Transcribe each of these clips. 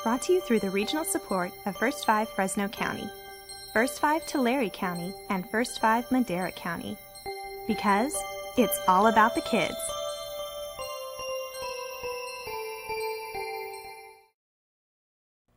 Brought to you through the regional support of First 5 Fresno County, First 5 Tulare County, and First 5 Madera County. Because it's all about the kids.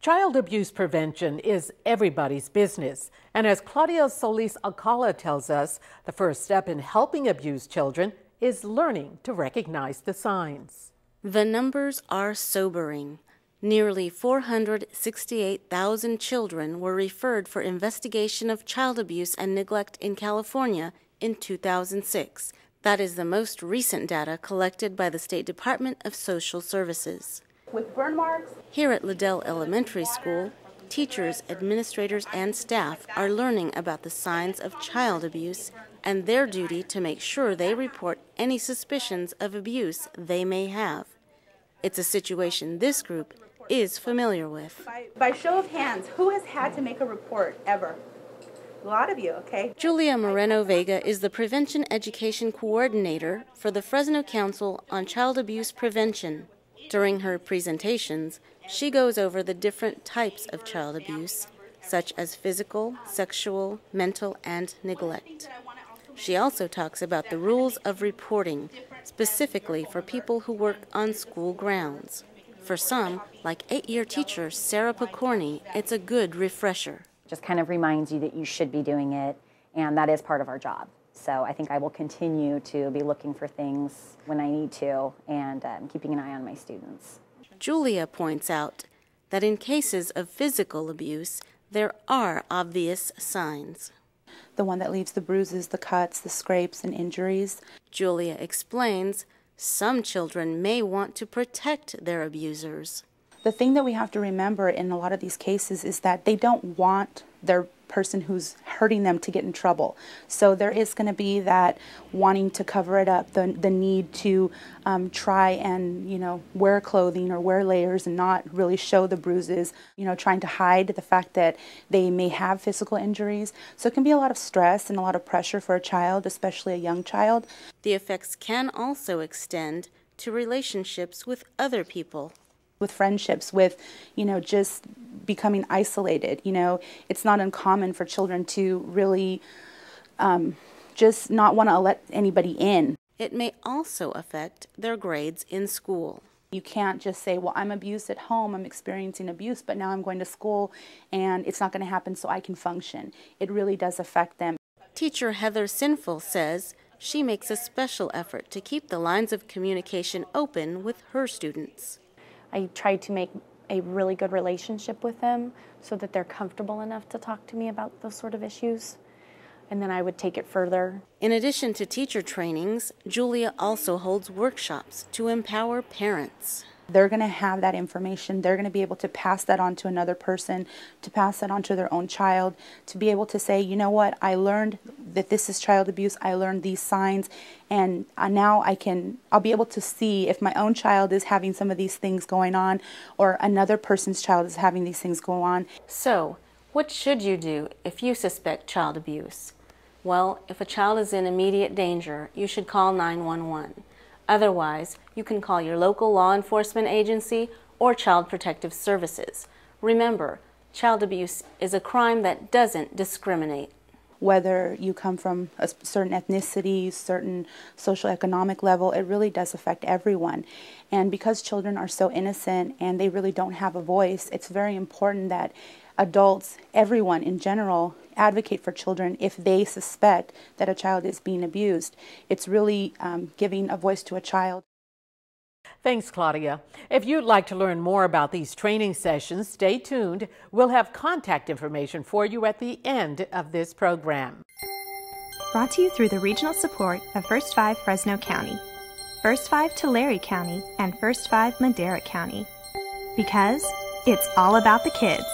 Child abuse prevention is everybody's business, and as Claudia Solis Alcala tells us, the first step in helping abused children is learning to recognize the signs. The numbers are sobering. Nearly 468,000 children were referred for investigation of child abuse and neglect in California in 2006. That is the most recent data collected by the State Department of Social Services. With burn marks. Here at Liddell Elementary School, teachers, administrators, and staff are learning about the signs of child abuse and their duty to make sure they report any suspicions of abuse they may have. It's a situation this group is familiar with. By show of hands, who has had to make a report ever? A lot of you, okay? Julia Moreno Vega is the Prevention Education Coordinator for the Fresno Council on Child Abuse Prevention. During her presentations, she goes over the different types of child abuse, such as physical, sexual, mental, and neglect. She also talks about the rules of reporting, specifically for people who work on school grounds. For some, like 8-year teacher Sarah Picorni, it's a good refresher. Just kind of reminds you that you should be doing it, and that is part of our job. So I think I will continue to be looking for things when I need to and keeping an eye on my students. Julia points out that in cases of physical abuse, there are obvious signs. The one that leaves the bruises, the cuts, the scrapes, and injuries. Julia explains some children may want to protect their abusers. The thing that we have to remember in a lot of these cases is that they don't want their person who's hurting them to get in trouble. So there is going to be that wanting to cover it up, the need to try and, wear clothing or wear layers and not really show the bruises, trying to hide the fact that they may have physical injuries. So it can be a lot of stress and a lot of pressure for a child, especially a young child. The effects can also extend to relationships with other people. With friendships, with, just becoming isolated. It's not uncommon for children to really just not want to let anybody in. It may also affect their grades in school. You can't just say, well, I'm abused at home, I'm experiencing abuse, but now I'm going to school and it's not going to happen so I can function. It really does affect them. Teacher Heather Sinful says she makes a special effort to keep the lines of communication open with her students. I try to make a really good relationship with them so that they're comfortable enough to talk to me about those sort of issues. And then I would take it further. In addition to teacher trainings, Julia also holds workshops to empower parents. They're going to have that information. They're going to be able to pass that on to another person, to pass that on to their own child, to be able to say, you know what, I learned that this is child abuse. I learned these signs, and now I'll be able to see if my own child is having some of these things going on or another person's child is having these things go on. So, what should you do if you suspect child abuse? Well, if a child is in immediate danger, you should call 911. Otherwise, you can call your local law enforcement agency or Child Protective Services. Remember, child abuse is a crime that doesn't discriminate. Whether you come from a certain ethnicity, certain socioeconomic level, it really does affect everyone. And because children are so innocent and they really don't have a voice, it's very important that adults, everyone in general, advocate for children if they suspect that a child is being abused. It's really giving a voice to a child. Thanks, Claudia. If you'd like to learn more about these training sessions, stay tuned. We'll have contact information for you at the end of this program. Brought to you through the regional support of First 5 Fresno County, First 5 Tulare County, and First 5 Madera County. Because it's all about the kids.